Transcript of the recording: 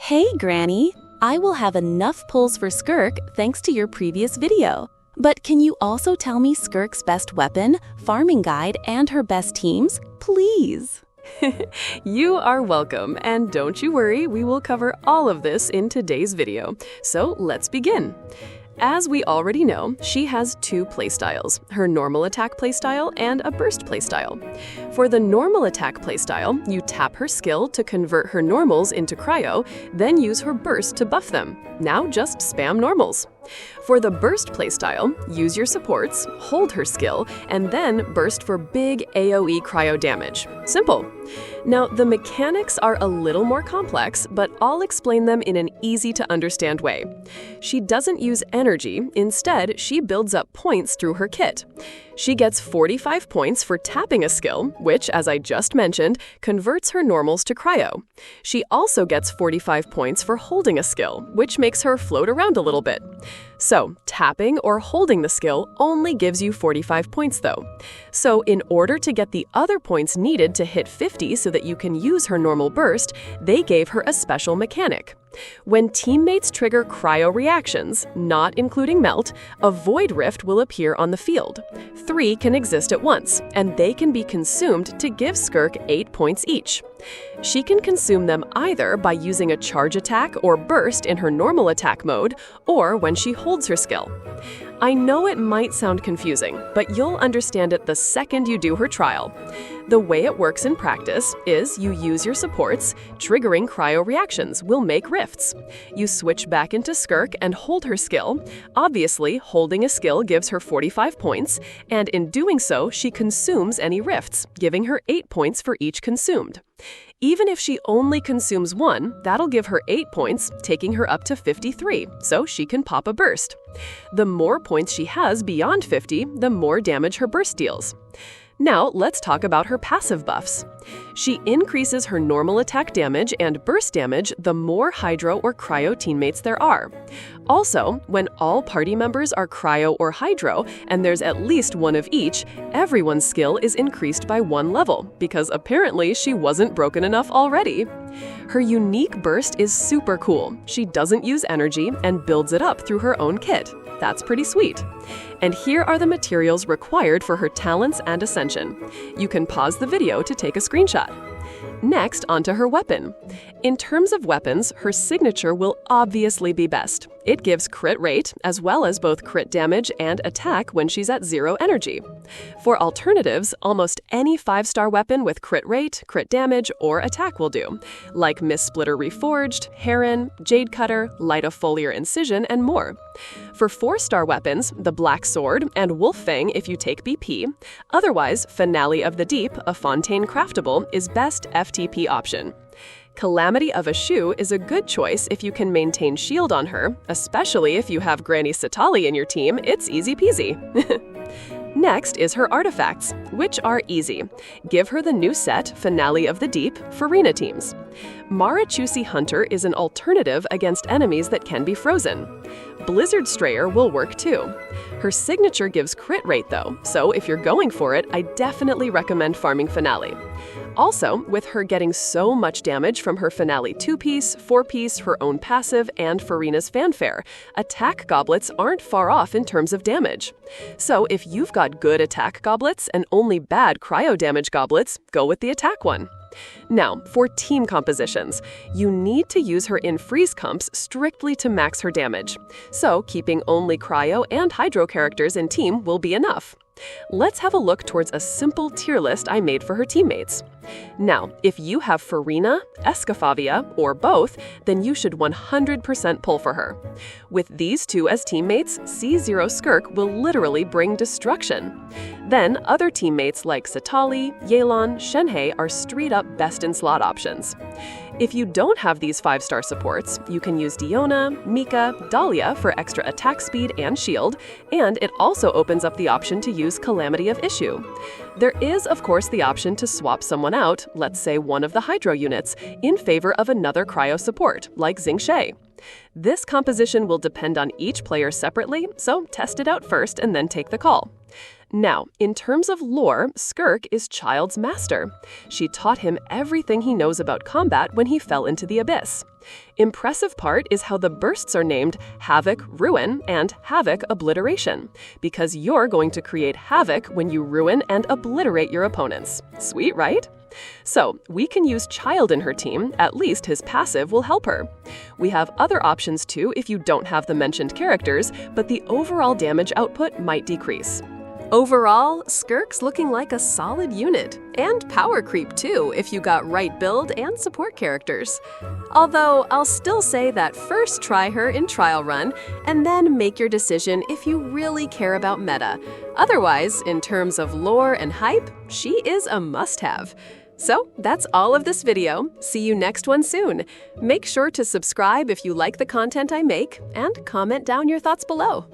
Hey, Granny! I will have enough pulls for Skirk thanks to your previous video. But can you also tell me Skirk's best weapon, farming guide, and her best teams? Please! You are welcome, and don't you worry, we will cover all of this in today's video. So let's begin. As we already know, she has two playstyles, her normal attack playstyle and a burst playstyle. For the normal attack playstyle, you tap her skill to convert her normals into cryo, then use her burst to buff them. Now just spam normals. For the burst playstyle, use your supports, hold her skill, and then burst for big AoE cryo damage. Simple. Now, the mechanics are a little more complex, but I'll explain them in an easy-to-understand way. She doesn't use energy, instead, she builds up points through her kit. She gets 45 points for tapping a skill, which, as I just mentioned, converts her normals to cryo. She also gets 45 points for holding a skill, which makes her float around a little bit. So, tapping or holding the skill only gives you 45 points though. So, in order to get the other points needed to hit 50 so that you can use her normal burst, they gave her a special mechanic. When teammates trigger cryo reactions, not including melt, a void rift will appear on the field. 3 can exist at once, and they can be consumed to give Skirk 8 points each. She can consume them either by using a charge attack or burst in her normal attack mode, or when she holds her skill. I know it might sound confusing, but you'll understand it the second you do her trial. The way it works in practice is you use your supports, triggering cryo reactions will make rifts. You switch back into Skirk and hold her skill. Obviously, holding a skill gives her 45 points, and in doing so, she consumes any rifts, giving her 8 points for each consumed. Even if she only consumes one, that'll give her 8 points, taking her up to 53, so she can pop a burst. The more points she has beyond 50, the more damage her burst deals. Now, let's talk about her passive buffs. She increases her normal attack damage and burst damage the more hydro or cryo teammates there are. Also, when all party members are cryo or hydro, and there's at least one of each, everyone's skill is increased by 1 level, because apparently she wasn't broken enough already. Her unique burst is super cool. She doesn't use energy and builds it up through her own kit. That's pretty sweet. And here are the materials required for her talents and ascension. You can pause the video to take a screenshot. Next, onto her weapon. In terms of weapons, her signature will obviously be best. It gives crit rate, as well as both crit damage and attack when she's at 0 energy. For alternatives, almost any 5-star weapon with crit rate, crit damage, or attack will do, like Mist Splitter Reforged, Heron, Jade Cutter, Light of Foliar Incision, and more. For 4-star weapons, the Black Sword and Wolf Fang if you take BP. Otherwise, Finale of the Deep, a Fontaine craftable, is best F2P option. Calamity of a Shoe is a good choice if you can maintain shield on her, especially if you have Granny Citlali in your team, it's easy peasy. Next is her artifacts, which are easy. Give her the new set, Finale of the Deep, for Rena teams. Marichusi Hunter is an alternative against enemies that can be frozen. Blizzard Strayer will work too. Her signature gives crit rate though, so if you're going for it, I definitely recommend farming Finale. Also, with her getting so much damage from her Finale 2-piece, 4-piece, her own passive, and Farina's Fanfare, attack goblets aren't far off in terms of damage. So if you've got good attack goblets and only bad cryo damage goblets, go with the attack one. Now, for team compositions, you need to use her in freeze comps strictly to max her damage. So keeping only cryo and hydro characters in team will be enough. Let's have a look towards a simple tier list I made for her teammates. Now, if you have Farina, Escafavia, or both, then you should 100% pull for her. With these two as teammates, C0 Skirk will literally bring destruction. Then, other teammates like Citlali, Yelan, Shenhe are straight-up best-in-slot options. If you don't have these 5-star supports, you can use Diona, Mika, Dahlia for extra attack speed and shield, and it also opens up the option to use Calamity of Issue. There is, of course, the option to swap someone out, let's say one of the Hydro units, in favor of another cryo support, like Xingxie. This composition will depend on each player separately, so test it out first and then take the call. Now, in terms of lore, Skirk is Childe's master. She taught him everything he knows about combat when he fell into the abyss. Impressive part is how the bursts are named Havoc Ruin and Havoc Obliteration, because you're going to create havoc when you ruin and obliterate your opponents. Sweet, right? So, we can use Childe in her team, at least his passive will help her. We have other options too if you don't have the mentioned characters, but the overall damage output might decrease. Overall, Skirk's looking like a solid unit, and power creep too if you got right build and support characters. Although, I'll still say that first try her in trial run, and then make your decision if you really care about meta. Otherwise, in terms of lore and hype, she is a must-have. So, that's all of this video. See you next one soon. Make sure to subscribe if you like the content I make, and comment down your thoughts below.